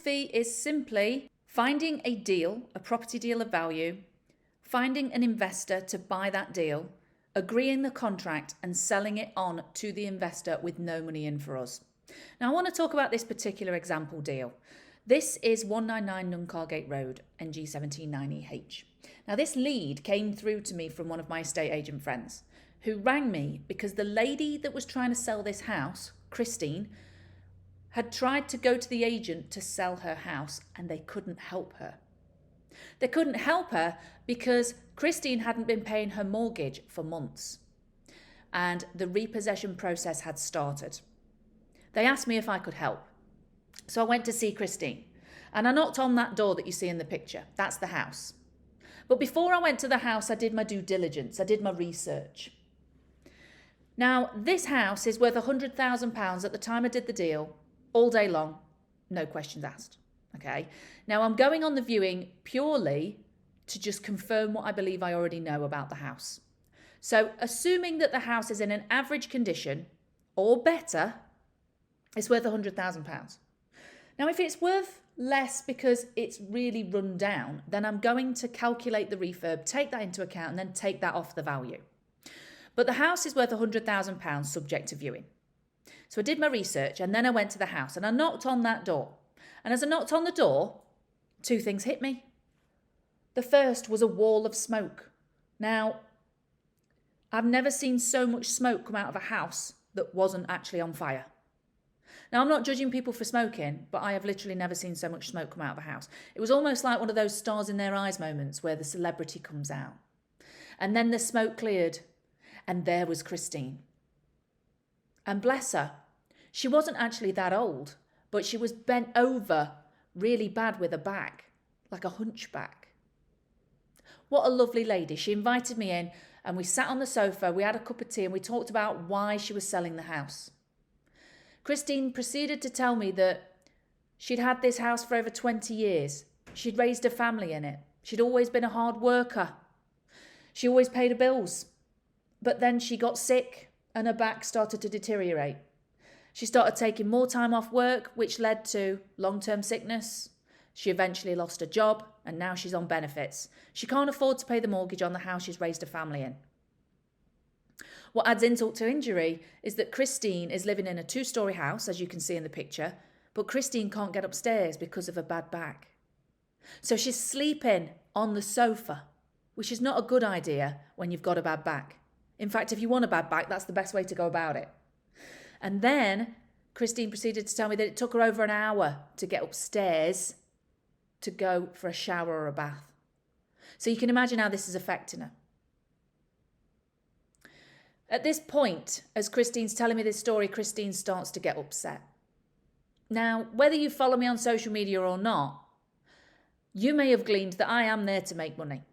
philosophy is simply finding a deal, a property deal of value, finding an investor to buy that deal, agreeing the contract and selling it on to the investor with no money in for us. Now I want to talk about this particular example deal. This is 199 Nuncargate Road, NG179EH. Now this lead came through to me from one of my estate agent friends who rang me because the lady that was trying to sell this house, Christine, had tried to go to the agent to sell her house and they couldn't help her. They couldn't help her because Christine hadn't been paying her mortgage for months and the repossession process had started. They asked me if I could help. So I went to see Christine and I knocked on that door that you see in the picture. That's the house. But before I went to the house, I did my due diligence. I did my research. Now, this house is worth £100,000 at the time I did the deal, all day long, no questions asked. Okay. Now I'm going on the viewing purely to just confirm what I believe I already know about the house. So assuming that the house is in an average condition or better, it's worth £100,000. Now, if it's worth less because it's really run down, then I'm going to calculate the refurb, take that into account and then take that off the value. But the house is worth £100,000 subject to viewing. So I did my research and then I went to the house and I knocked on that door. And as I knocked on the door, two things hit me. The first was a wall of smoke. Now, I've never seen so much smoke come out of a house that wasn't actually on fire. Now, I'm not judging people for smoking, but I have literally never seen so much smoke come out of a house. It was almost like one of those stars in their eyes moments where the celebrity comes out. And then the smoke cleared and there was Christine. And bless her, she wasn't actually that old, but she was bent over really bad with her back, like a hunchback. What a lovely lady. She invited me in and we sat on the sofa, we had a cup of tea and we talked about why she was selling the house. Christine proceeded to tell me that she'd had this house for over 20 years. She'd raised a family in it. She'd always been a hard worker. She always paid her bills. But then she got sick and her back started to deteriorate. She started taking more time off work, which led to long-term sickness. She eventually lost her job and now she's on benefits. She can't afford to pay the mortgage on the house she's raised a family in. What adds insult to injury is that Christine is living in a 2-story house, as you can see in the picture, but Christine can't get upstairs because of a bad back. So she's sleeping on the sofa, which is not a good idea when you've got a bad back. In fact, if you want a bad back, that's the best way to go about it. And then Christine proceeded to tell me that it took her over an hour to get upstairs to go for a shower or a bath. So you can imagine how this is affecting her. At this point, as Christine's telling me this story, Christine starts to get upset. Now, whether you follow me on social media or not, you may have gleaned that I am there to make money.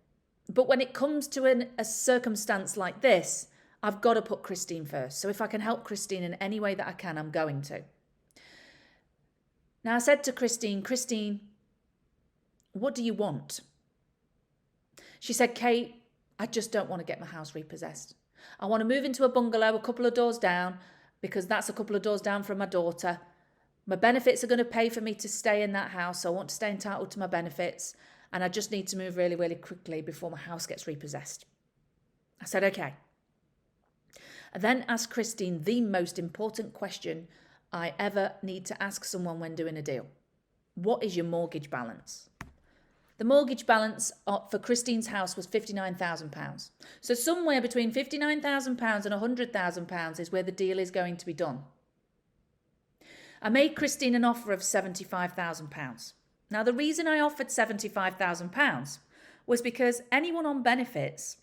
But when it comes to a circumstance like this, I've got to put Christine first. So if I can help Christine in any way that I can, I'm going to. Now, I said to Christine, what do you want? She said, Kate, I just don't want to get my house repossessed. I want to move into a bungalow a couple of doors down because that's a couple of doors down from my daughter. My benefits are going to pay for me to stay in that house. So I want to stay entitled to my benefits. And I just need to move really, really quickly before my house gets repossessed. I said, okay. I then asked Christine the most important question I ever need to ask someone when doing a deal. What is your mortgage balance? The mortgage balance for Christine's house was £59,000. So somewhere between £59,000 and £100,000 is where the deal is going to be done. I made Christine an offer of £75,000. Now, the reason I offered £75,000 was because anyone on benefits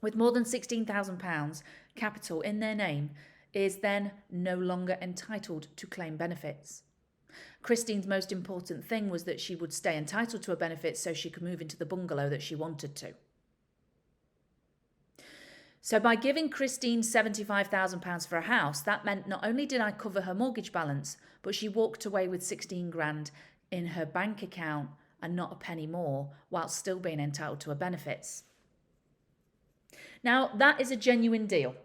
with more than £16,000 capital in their name is then no longer entitled to claim benefits. Christine's most important thing was that she would stay entitled to a benefit so she could move into the bungalow that she wanted to. So by giving Christine £75,000 for a house, that meant not only did I cover her mortgage balance, but she walked away with 16 grand in her bank account and not a penny more, whilst still being entitled to her benefits. Now, that is a genuine deal.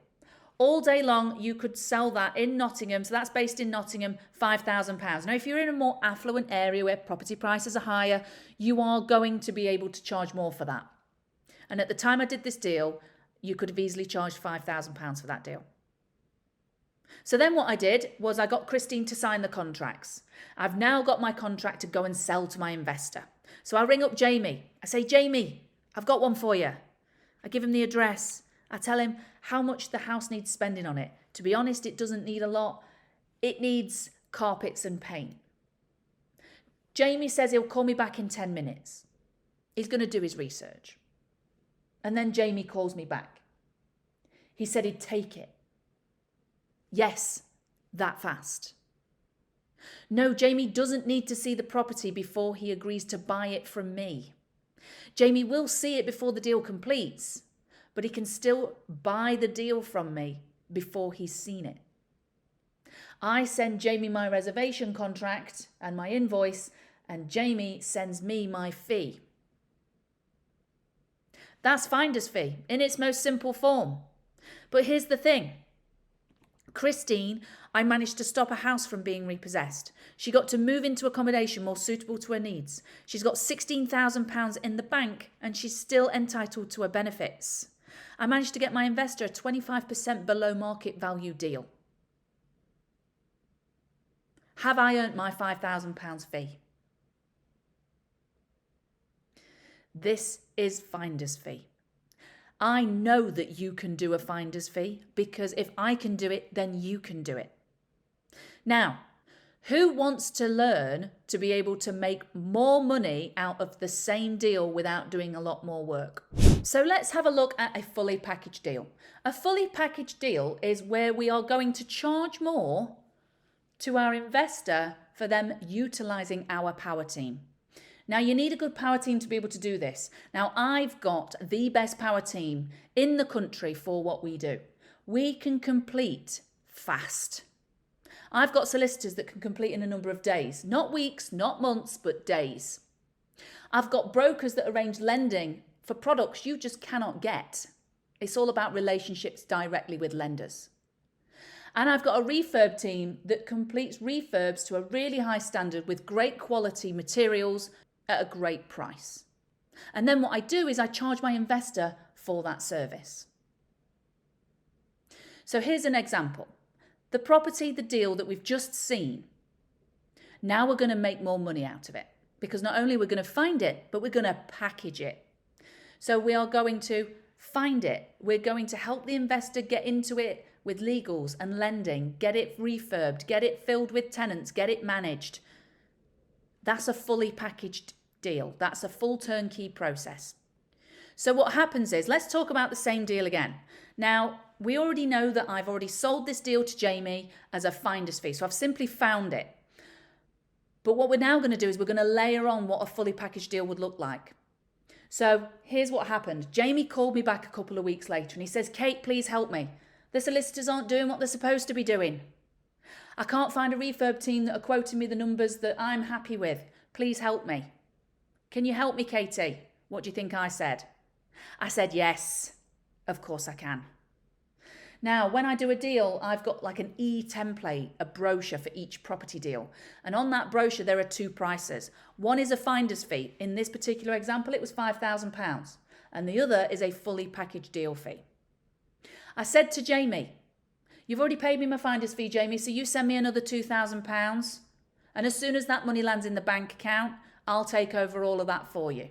All day long, you could sell that in Nottingham. So that's based in Nottingham, £5,000. Now, if you're in a more affluent area where property prices are higher, you are going to be able to charge more for that. And at the time I did this deal, you could have easily charged £5,000 for that deal. So then what I did was I got Christine to sign the contracts. I've now got my contract to go and sell to my investor. So I ring up Jamie. I say, Jamie, I've got one for you. I give him the address. I tell him how much the house needs spending on it. To be honest, it doesn't need a lot. It needs carpets and paint. Jamie says he'll call me back in 10 minutes. He's going to do his research. And then Jamie calls me back. He said he'd take it. Yes, that fast. No, Jamie doesn't need to see the property before he agrees to buy it from me. Jamie will see it before the deal completes, but he can still buy the deal from me before he's seen it. I send Jamie my reservation contract and my invoice, and Jamie sends me my fee. That's finder's fee in its most simple form. But here's the thing. Christine, I managed to stop a house from being repossessed. She got to move into accommodation more suitable to her needs. She's got £16,000 in the bank and she's still entitled to her benefits. I managed to get my investor a 25% below market value deal. Have I earned my £5,000 fee? This is finder's fee. I know that you can do a finder's fee because if I can do it, then you can do it. Now, who wants to learn to be able to make more money out of the same deal without doing a lot more work? So let's have a look at a fully packaged deal. A fully packaged deal is where we are going to charge more to our investor for them utilising our power team. Now, you need a good power team to be able to do this. Now, I've got the best power team in the country for what we do. We can complete fast. I've got solicitors that can complete in a number of days, not weeks, not months, but days. I've got brokers that arrange lending for products you just cannot get. It's all about relationships directly with lenders. And I've got a refurb team that completes refurbs to a really high standard with great quality materials at a great price. And then what I do is I charge my investor for that service. So here's an example. The property, the deal that we've just seen, now we're going to make more money out of it because not only we're going to find it, but we're going to package it. So we are going to find it. We're going to help the investor get into it with legals and lending, get it refurbed, get it filled with tenants, get it managed. That's a fully packaged deal. That's a full turnkey process. So what happens is, let's talk about the same deal again. Now, we already know that I've already sold this deal to Jamie as a finder's fee. So I've simply found it. But what we're now going to do is we're going to layer on what a fully packaged deal would look like. So here's what happened. Jamie called me back a couple of weeks later and he says, Kate, please help me. The solicitors aren't doing what they're supposed to be doing. I can't find a refurb team that are quoting me the numbers that I'm happy with. Please help me. Can you help me, Katie? What do you think I said? I said, yes, of course I can. Now, when I do a deal, I've got like an e-template, a brochure for each property deal. And on that brochure, there are two prices. One is a finder's fee. In this particular example, it was £5,000. And the other is a fully packaged deal fee. I said to Jamie, you've already paid me my finder's fee, Jamie, so you send me another £2,000. And as soon as that money lands in the bank account, I'll take over all of that for you.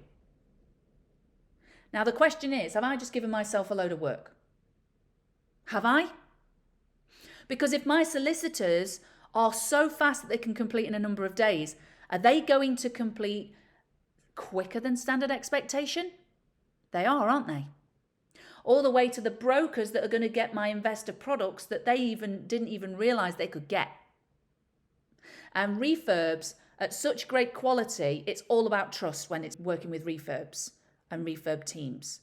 Now, the question is, have I just given myself a load of work? Have I? Because if my solicitors are so fast that they can complete in a number of days, are they going to complete quicker than standard expectation? They are, aren't they? All the way to the brokers that are going to get my investor products that they didn't even realise they could get. And refurbs at such great quality, it's all about trust when it's working with refurbs and refurb teams.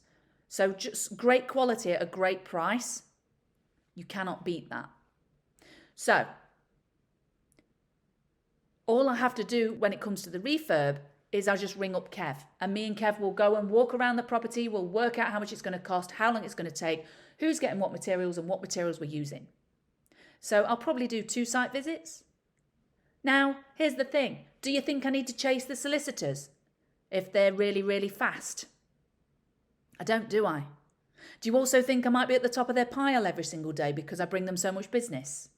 So just great quality at a great price. You cannot beat that. So all I have to do when it comes to the refurb is I just ring up Kev, and me and Kev will go and walk around the property. We'll work out how much it's going to cost, how long it's going to take, who's getting what materials and what materials we're using. So I'll probably do 2 site visits. Now, here's the thing. Do you think I need to chase the solicitors if they're really, really fast? I don't, do I? Do you also think I might be at the top of their pile every single day because I bring them so much business?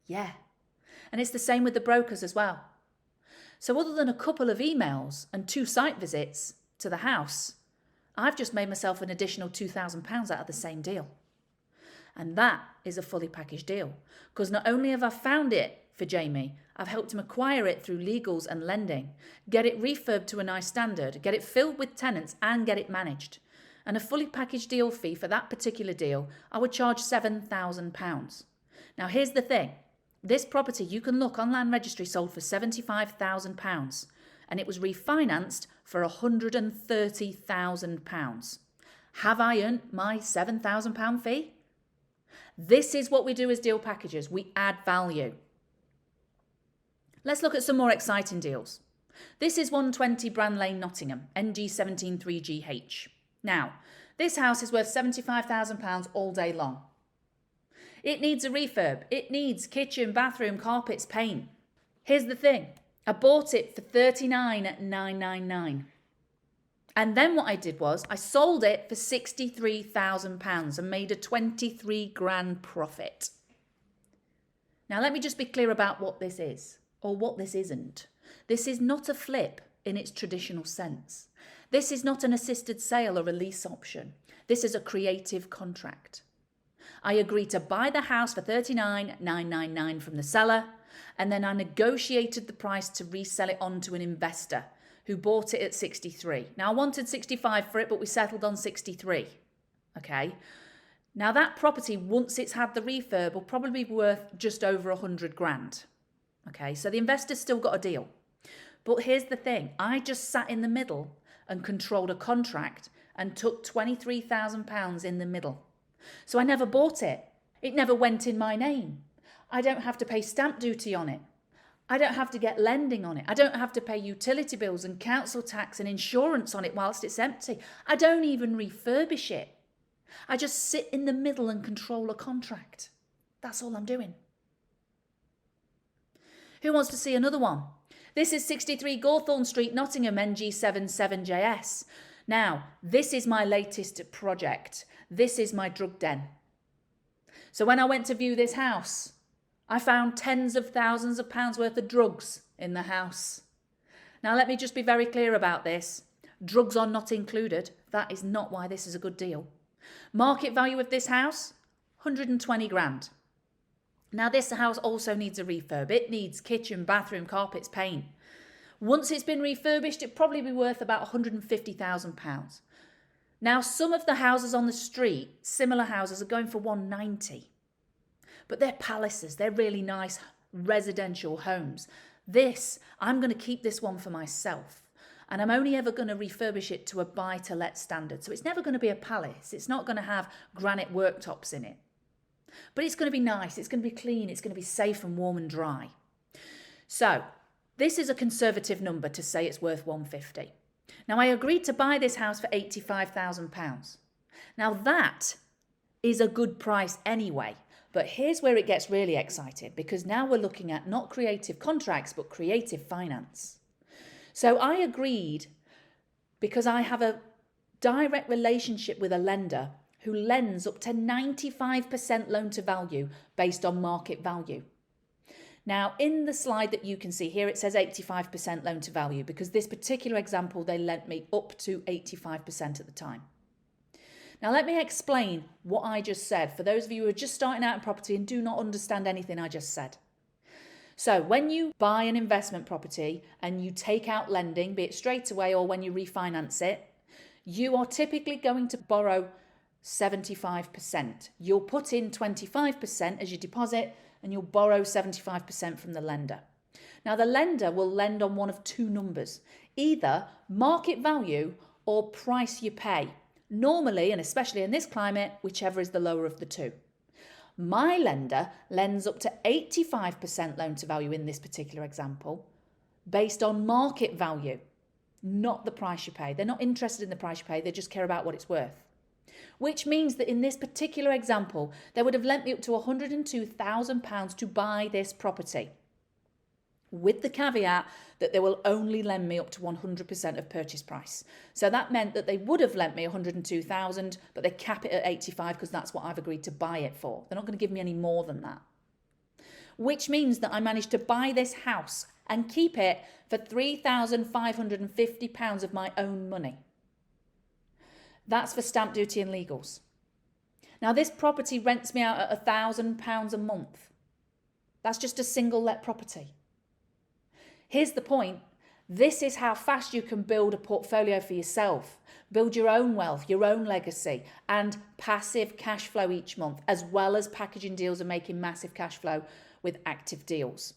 Yeah. And it's the same with the brokers as well. So other than a couple of emails and 2 site visits to the house, I've just made myself an additional £2,000 out of the same deal. And that is a fully packaged deal, because not only have I found it for Jamie, I've helped him acquire it through legals and lending, get it refurbed to a nice standard, get it filled with tenants and get it managed. And a fully packaged deal fee for that particular deal, I would charge £7,000. Now here's the thing. This property, you can look on Land Registry, sold for £75,000 and it was refinanced for £130,000. Have I earned my £7,000 fee? This is what we do as deal packages. We add value. Let's look at some more exciting deals. This is 120 Brand Lane, Nottingham, NG173GH. Now, this house is worth £75,000 all day long. It needs a refurb. It needs kitchen, bathroom, carpets, paint. Here's the thing. I bought it for £39,999. And then what I did was I sold it for £63,000 and made a 23 grand profit. Now let me just be clear about what this is, or what this isn't. This is not a flip in its traditional sense. This is not an assisted sale or a lease option. This is a creative contract. I agreed to buy the house for £39,999 from the seller, and then I negotiated the price to resell it on to an investor who bought it at 63. Now I wanted 65 for it, but we settled on 63. Okay. Now that property, once it's had the refurb, will probably be worth just over 100 grand. Okay. So the investor's still got a deal. But here's the thing. I just sat in the middle and controlled a contract and took £23,000 in the middle. So I never bought it. It never went in my name. I don't have to pay stamp duty on it. I don't have to get lending on it. I don't have to pay utility bills and council tax and insurance on it whilst it's empty. I don't even refurbish it. I just sit in the middle and control a contract. That's all I'm doing. Who wants to see another one? This is 63 Gawthorne Street, Nottingham, NG77JS. Now, this is my latest project. This is my drug den. So when I went to view this house, I found tens of thousands of pounds worth of drugs in the house. Now, let me just be very clear about this. Drugs are not included. That is not why this is a good deal. Market value of this house, 120 grand. Now, this house also needs a refurb. It needs kitchen, bathroom, carpets, paint. Once it's been refurbished, it'd probably be worth about £150,000. Now, some of the houses on the street, similar houses, are going for 190. But they're palaces. They're really nice residential homes. This, I'm going to keep this one for myself. And I'm only ever going to refurbish it to a buy-to-let standard. So it's never going to be a palace. It's not going to have granite worktops in it. But it's going to be nice. It's going to be clean. It's going to be safe and warm and dry. So this is a conservative number to say it's worth 150. Now, I agreed to buy this house for £85,000. Now, that is a good price anyway. But here's where it gets really exciting, because now we're looking at not creative contracts, but creative finance. So I agreed because I have a direct relationship with a lender who lends up to 95% loan to value based on market value. Now, in the slide that you can see here, it says 85% loan to value because this particular example, they lent me up to 85% at the time. Now, let me explain what I just said for those of you who are just starting out in property and do not understand anything I just said. So when you buy an investment property and you take out lending, be it straight away or when you refinance it, you are typically going to borrow 75%. You'll put in 25% as your deposit and you'll borrow 75% from the lender. Now, the lender will lend on one of two numbers, either market value or price you pay. Normally, and especially in this climate, whichever is the lower of the two. My lender lends up to 85% loan to value in this particular example based on market value, not the price you pay. They're not interested in the price you pay, they just care about what it's worth. which means that in this particular example, they would have lent me up to £102,000 to buy this property, with the caveat that they will only lend me up to 100% of purchase price. So that meant that they would have lent me 102,000, but they cap it at 85 because that's what I've agreed to buy it for. They're not going to give me any more than that. Which means that I managed to buy this house and keep it for £3,550 of my own money. That's for stamp duty and legals. Now, this property rents me out at £1,000 a month. That's just a single let property. Here's the point. This is how fast you can build a portfolio for yourself, build your own wealth, your own legacy, and passive cash flow each month, as well as packaging deals and making massive cash flow with active deals.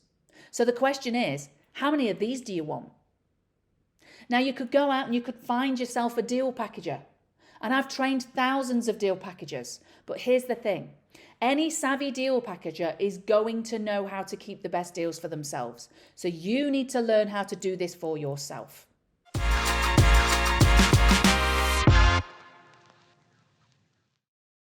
So the question is, how many of these do you want? Now, you could go out and you could find yourself a deal packager. And I've trained thousands of deal packagers. But here's the thing. Any savvy deal packager is going to know how to keep the best deals for themselves. So you need to learn how to do this for yourself.